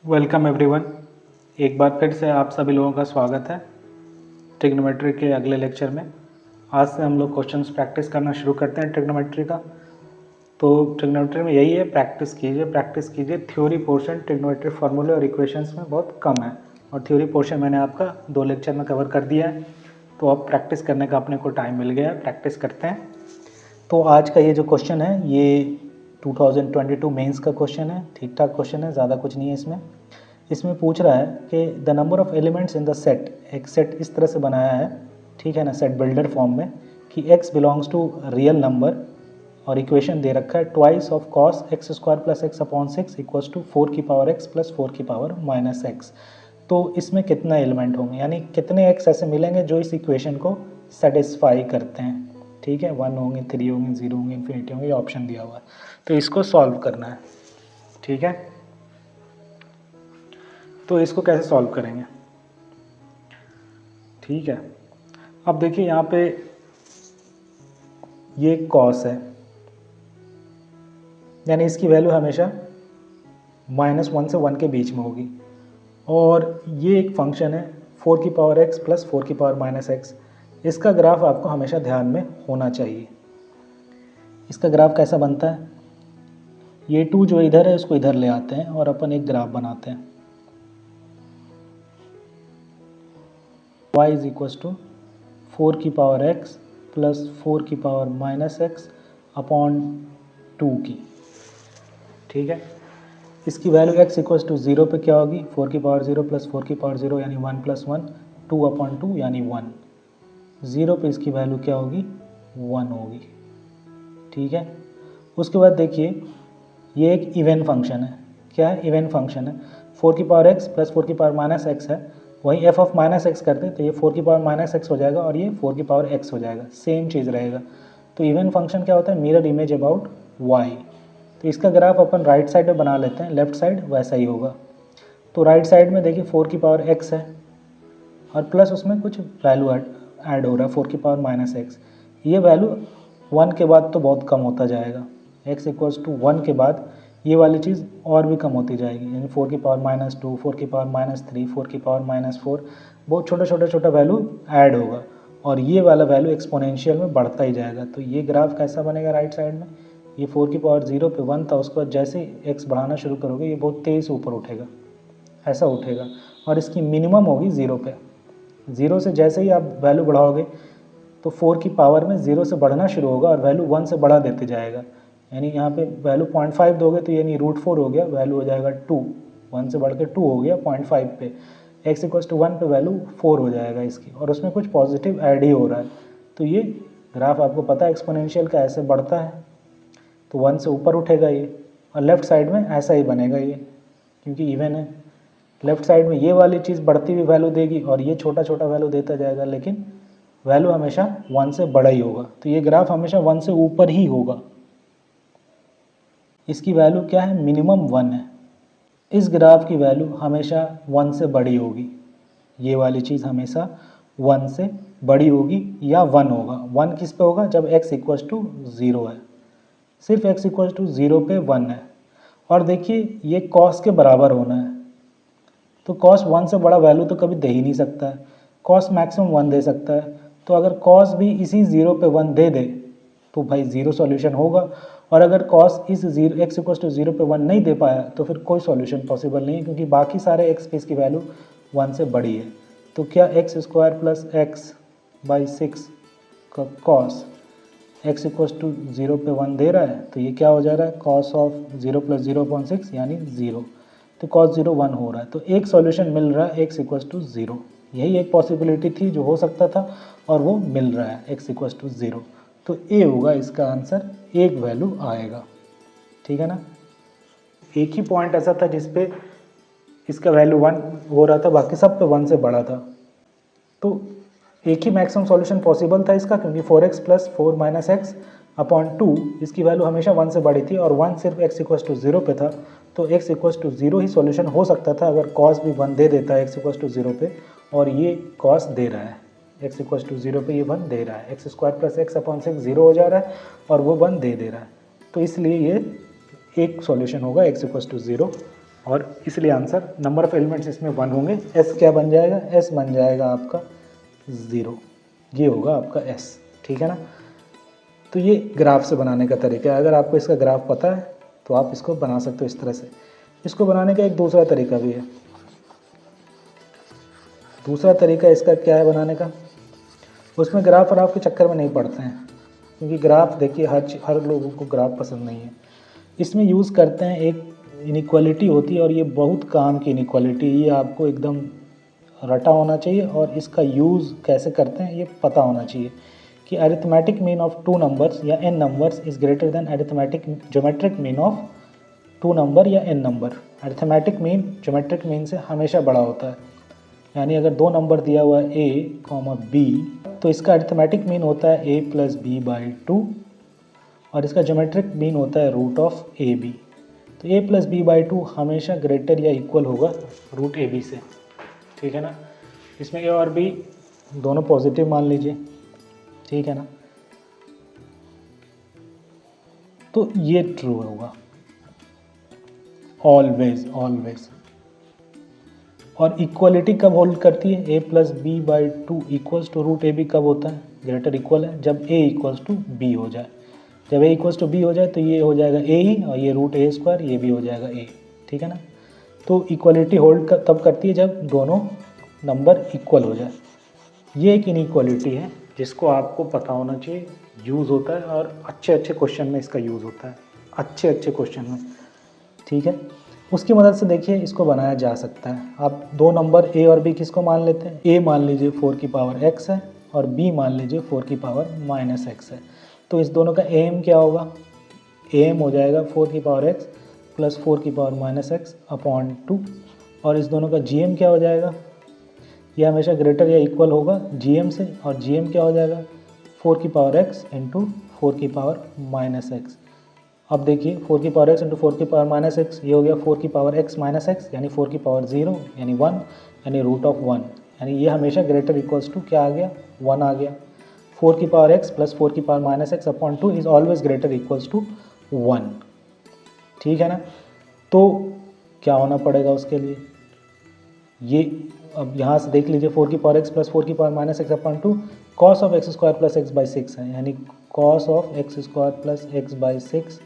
Welcome everyone. एक बार फिर से आप सभी लोगों का स्वागत है ट्रिग्नोमेट्री के अगले लेक्चर में। आज से हम लोग क्वेश्चंस प्रैक्टिस करना शुरू करते हैं ट्रिग्नोमेट्री का। तो ट्रिग्नोमेट्री में यही है, प्रैक्टिस कीजिए। थ्योरी पोर्शन ट्रिग्नोमेट्री फार्मूले और इक्वेशंस में बहुत कम है और थ्योरी पोर्शन मैंने आपका 2 लेक्चर में कवर कर दिया है। तो अब प्रैक्टिस करने का अपने को टाइम मिल गया है, प्रैक्टिस करते हैं। तो आज का ये जो क्वेश्चन है ये 2022 मेंस का क्वेश्चन है। ठीक ठाक क्वेश्चन है, ज़्यादा कुछ नहीं है इसमें पूछ रहा है कि the number of elements in the set, एक सेट इस तरह से बनाया है, ठीक है ना, सेट बिल्डर फॉर्म में, कि x belongs to real number और इक्वेशन दे रखा है twice of cos x square plus x upon 6 equals to 4 की पावर x प्लस 4 की पावर माइनस एक्स। तो इसमें कितना एलिमेंट होंगे, यानी कितने x ऐसे मिलेंगे जो इस इक्वेशन को सेटिस्फाई करते हैं। ठीक है, 1 होंगे, 3 होंगे, 0 होंगे, इन्फिनिटी होंगे, ये ऑप्शन दिया हुआ है। तो इसको सॉल्व करना है। ठीक है, तो इसको कैसे सॉल्व करेंगे। ठीक है, अब देखिए यहाँ पे ये कॉस है, यानी इसकी वैल्यू हमेशा -1 से 1 के बीच में होगी। और ये एक फंक्शन है 4 की पावर x प्लस 4 की पावर माइनस एक्स। इसका ग्राफ आपको हमेशा ध्यान में होना चाहिए। इसका ग्राफ कैसा बनता है, ये 2 जो इधर है उसको इधर ले आते हैं और अपन एक ग्राफ बनाते हैं। y इज इक्वल्स टू 4 की पावर x प्लस 4 की पावर माइनस एक्स अपॉन 2 की। ठीक है, इसकी वैल्यू x इक्वल्स टू 0 पे क्या होगी, 4 की पावर 0 प्लस 4 की पावर 0 यानी 1 प्लस 1, 2 अपॉन 2 यानी 1। 0 पे इसकी वैल्यू क्या होगी, 1 होगी। ठीक है, उसके बाद देखिए ये एक इवन फंक्शन है। क्या है, इवन फंक्शन है। 4 की पावर x प्लस 4 की पावर माइनस एक्स है, वही f ऑफ माइनस एक्स करते हैं तो ये 4 की पावर माइनस एक्स हो जाएगा और ये 4 की पावर x हो जाएगा, सेम चीज़ रहेगा। तो इवन फंक्शन क्या होता है, मिरर इमेज अबाउट y। तो इसका ग्राफ अपन राइट साइड में बना लेते हैं, लेफ्ट साइड वैसा ही होगा। तो राइट साइड में देखिए 4 की पावर x है और प्लस उसमें कुछ वैल्यू ऐड हो रहा है 4 की पावर माइनस एक्स। ये वैल्यू 1 के बाद तो बहुत कम होता जाएगा, x इक्वल्स टू 1 के बाद ये वाली चीज़ और भी कम होती जाएगी, यानी 4 की पावर -2, 4 की पावर -3, 4 की पावर -4, बहुत छोटा वैल्यू ऐड होगा और ये वाला वैल्यू एक्सपोनेंशियल में बढ़ता ही जाएगा। तो ये ग्राफ कैसा बनेगा, राइट साइड में ये 4 की पावर 0 पे 1 था, उसके बाद जैसे ही x बढ़ाना शुरू करोगे ये बहुत तेज़ ऊपर उठेगा, ऐसा उठेगा और इसकी मिनिमम होगी 0 पे। 0 से जैसे ही आप वैल्यू बढ़ाओगे तो 4 की पावर में 0 से बढ़ना शुरू होगा और वैल्यू 1 से बढ़ा देते जाएगा। यानी यहाँ पे वैल्यू 0.5 दोगे तो यानी √4 हो गया, वैल्यू हो जाएगा 2, 1 से बढ़ के 2 हो गया 0.5 पे। x इक्वल्स टू 1 पे वैल्यू 4 हो जाएगा इसकी, और उसमें कुछ पॉजिटिव ऐड ही हो रहा है। तो ये ग्राफ आपको पता है एक्सपोनेंशियल का ऐसे बढ़ता है तो 1 से ऊपर उठेगा ये, और लेफ्ट साइड में ऐसा ही बनेगा ये, क्योंकि इवन है। लेफ्ट साइड में ये वाली चीज़ बढ़ती हुई वैल्यू देगी और ये छोटा वैल्यू देता जाएगा, लेकिन वैल्यू हमेशा 1 से बड़ा ही होगा। तो ये ग्राफ हमेशा 1 से ऊपर ही होगा। इसकी वैल्यू क्या है, मिनिमम 1 है। इस ग्राफ की वैल्यू हमेशा 1 से बड़ी होगी, ये वाली चीज़ हमेशा 1 से बड़ी होगी या 1 होगा। 1 किस पे होगा, जब x इक्वल्स टू 0 है, सिर्फ x इक्वल्स टू 0 पे 1 है। और देखिए ये कॉस के बराबर होना है, तो कॉस 1 से बड़ा वैल्यू तो कभी दे ही नहीं सकता है, कॉस मैक्सिमम 1 दे सकता है। तो अगर कॉस भी इसी 0 पे 1 दे दे तो भाई 0 सॉल्यूशन होगा, और अगर कॉस इस 0 x इक्वल्स टू 0 पे 1 नहीं दे पाया तो फिर कोई सॉल्यूशन पॉसिबल नहीं है, क्योंकि बाकी सारे x पे इसकी वैल्यू 1 से बड़ी है। तो क्या x square plus x by 6 का कॉस x इक्वल्स टू 0 पे 1 दे रहा है, तो ये क्या हो जा रहा है, कॉस ऑफ 0 प्लस 0.6 यानी 0। तो cos 0 1 हो रहा है, तो एक सॉल्यूशन मिल रहा है x इक्वल्स टू 0। यही एक पॉसिबिलिटी थी जो हो सकता था और वो मिल रहा है x इक्वल्स टू 0। तो ए होगा इसका आंसर, एक वैल्यू आएगा। ठीक है ना, एक ही पॉइंट ऐसा था जिसपे इसका वैल्यू 1 हो रहा था, बाकी सब पे 1 से बड़ा था। तो एक ही मैक्सिमम सॉल्यूशन पॉसिबल था इसका, क्योंकि 4x plus 4 minus x upon 2 इसकी वैल्यू हमेशा 1 से बड़ी थी और 1 सिर्फ x इक्वल्स टू 0 पे था। तो x इक्वल्स टू 0 ही सॉल्यूशन हो सकता था अगर cos भी 1 दे देता है x इक्वल्स टू 0 पे, और ये cos दे रहा है x इक्वल्स टू 0 पे, ये 1 दे रहा है, x square plus x upon 6 0 हो जा रहा है और वो 1 दे रहा है। तो इसलिए ये एक सॉल्यूशन होगा x इक्वल्स टू 0 और इसलिए आंसर नंबर ऑफ एलिमेंट्स इसमें 1 होंगे। एस क्या बन जाएगा, एस बन जाएगा आपका 0, ये होगा आपका एस। ठीक है ना। तो ये ग्राफ से बनाने का तरीका है। अगर आपको इसका ग्राफ पता है तो आप इसको बना सकते हो इस तरह से। इसको बनाने का एक दूसरा तरीका भी है। दूसरा तरीका इसका क्या है बनाने का, उसमें ग्राफ और आपके चक्कर में नहीं पड़ते हैं, क्योंकि ग्राफ देखिए हर लोगों को ग्राफ पसंद नहीं है। इसमें यूज़ करते हैं, एक इनइक्वालिटी होती है और ये बहुत काम की इनइक्वालिटी, ये आपको एकदम रटा होना चाहिए और इसका यूज़ कैसे करते हैं ये पता होना चाहिए कि अरिथमेटिक मीन ऑफ 2 नंबर्स या n numbers is greater than arithmetic geometric mean of 2 number या n number. Arithmetic mean geometric mean से हमेशा बड़ा होता है। यानी अगर 2 नंबर दिया हुआ है a, b, तो इसका अरिथमेटिक मीन होता है a प्लस बी बाई 2 और इसका ज्योमेट्रिक मीन होता है रूट ऑफ ए बी। तो a प्लस बी बाई 2 हमेशा ग्रेटर या इक्वल होगा रूट ए बी से। ठीक है ना। इसमें a और b दोनों पॉजिटिव मान लीजिए। ठीक है ना। तो ये ट्रू होगा ऑलवेज ऑलवेज। और इक्वलिटी कब होल्ड करती है, a plus B by 2 equals to root A B कब होता है, ग्रेटर इक्वल है जब a इक्वल्स टू बी हो जाए। जब a इक्वल्स टू बी हो जाए तो ये हो जाएगा a ही और ये रूट ए स्क्वायर, ये भी हो जाएगा a। ठीक है ना। तो इक्वलिटी होल्ड तब करती है जब दोनों नंबर इक्वल हो जाए। ये एक इनइक्वालिटी है जिसको आपको पता होना चाहिए, यूज़ होता है और अच्छे अच्छे क्वेश्चन में इसका यूज़ होता है, अच्छे अच्छे क्वेश्चन में। ठीक है। उसकी मदद से देखिए इसको बनाया जा सकता है। आप 2 नंबर a और b किसको मान लेते हैं, a मान लीजिए 4 की पावर x है और b मान लीजिए 4 की पावर माइनस x है। तो इस दोनों का am क्या होगा, am हो जाएगा 4 की पावर x प्लस 4 की पावर माइनस x अपॉन 2 और इस दोनों का gm क्या हो जाएगा, ये हमेशा ग्रेटर या इक्वल होगा gm से और gm क्या हो जाएगा 4 की पावर x इंटू 4 की पावर माइनस x। अब देखिए 4 की पावर x इंटू 4 की पावर माइनस x, ये हो गया 4 की पावर x माइनस x यानी 4 की पावर 0 यानी 1 यानी रूट ऑफ 1, यानी ये हमेशा ग्रेटर इक्वल्स टू क्या आ गया 1 आ गया। 4 की पावर x प्लस 4 की power minus x upon 2 is always greater equals to 1। ठीक है ना। तो क्या होना पड़ेगा उसके लिए, ये अब यहाँ से देख लीजिए 4 की पावर x प्लस 4 की power minus x upon 2 cos of x square plus x by 6 है, यानी cos of x square plus x by 6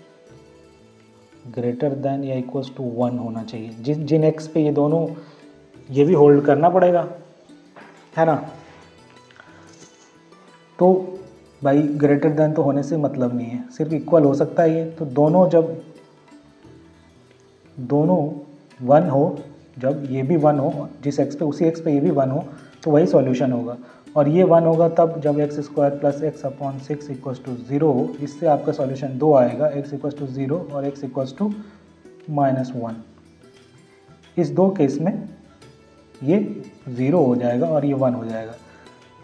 greater than या इक्वल्स टू 1 होना चाहिए। जिन x पे ये दोनों, ये भी होल्ड करना पड़ेगा, है ना। तो भाई ग्रेटर देन तो होने से मतलब नहीं है, सिर्फ इक्वल हो सकता है ये। तो दोनों जब दोनों 1 हो, जब ये भी 1 हो, जिस x पे उसी x पे ये भी 1 हो, तो वही सॉल्यूशन होगा। और ये 1 होगा तब जब x square plus x upon 6 equals to 0 हो। इससे आपका सॉल्यूशन 2 आएगा, x इक्वल्स टू 0 और x इक्वल्स टू माइनस 1। इस दो केस में ये 0 हो जाएगा और ये 1 हो जाएगा।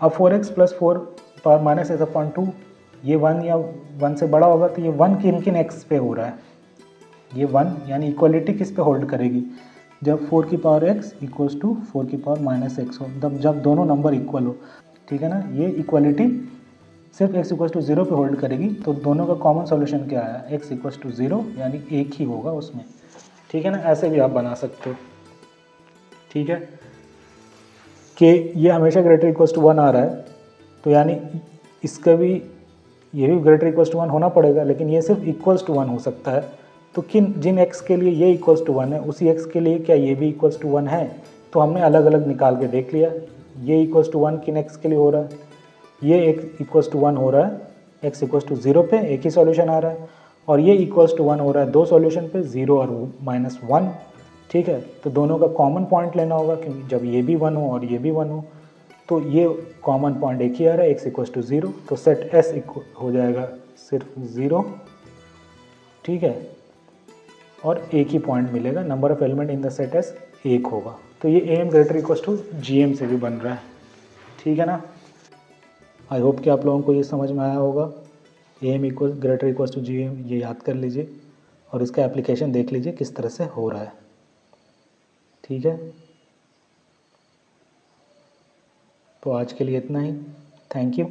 अब 4x plus 4 power minus x upon 2, ये 1 या 1 से बड़ा होगा, तो ये 1 किन किन x पे हो रहा है, ये 1 यानी इक्वलिटी किस पे होल्ड करेगी, जब 4 की पावर x इक्वल्स टू 4 की पावर माइनस एक्स हो, जब दोनों नंबर इक्वल हो। ठीक है ना। ये इक्वलिटी सिर्फ x इक्वल्स टू 0 पे होल्ड करेगी। तो दोनों का कॉमन सॉल्यूशन क्या आया, x इक्वल्स टू 0 यानी एक ही होगा उसमें। ठीक है ना। ऐसे भी आप बना सकते हो। ठीक है कि ये हमेशा ग्रेटर इक्वल्स टू 1 आ रहा है, तो यानी इसका भी, ये भी ग्रेटर इक्वल्स टू 1 होना पड़ेगा, लेकिन ये सिर्फ इक्वल्स टू 1 हो सकता है। तो जिन x के लिए ये इक्वल्स टू 1 है, उसी x के लिए क्या ये भी इक्वल्स टू 1 है, तो हमने अलग अलग निकाल के देख लिया। ये इक्वल्स टू 1 किन x के लिए हो रहा है, ये एक इक्वल्स टू 1 हो रहा है x इक्वल्स टू 0 पे, एक ही सॉल्यूशन आ रहा है, और ये इक्वल्स टू 1 हो रहा है दो सॉल्यूशन पे, 0 और माइनस 1। ठीक है। तो दोनों का कॉमन पॉइंट लेना होगा, क्योंकि जब ये भी 1 हो और ये भी 1 हो, तो ये कॉमन पॉइंट एक ही आ रहा है, x इक्वल्स टू 0। तो सेट S हो जाएगा सिर्फ 0। ठीक है। और एक ही पॉइंट मिलेगा, number of element in the set S 1 होगा। तो ये AM greater equals to GM से भी बन रहा है। ठीक है ना। आई होप कि आप लोगों को ये समझ में आया होगा। AM equal greater equals to GM, ये याद कर लीजिए और इसका एप्लीकेशन देख लीजिए किस तरह से हो रहा है। ठीक है। तो आज के लिए इतना ही। Thank you.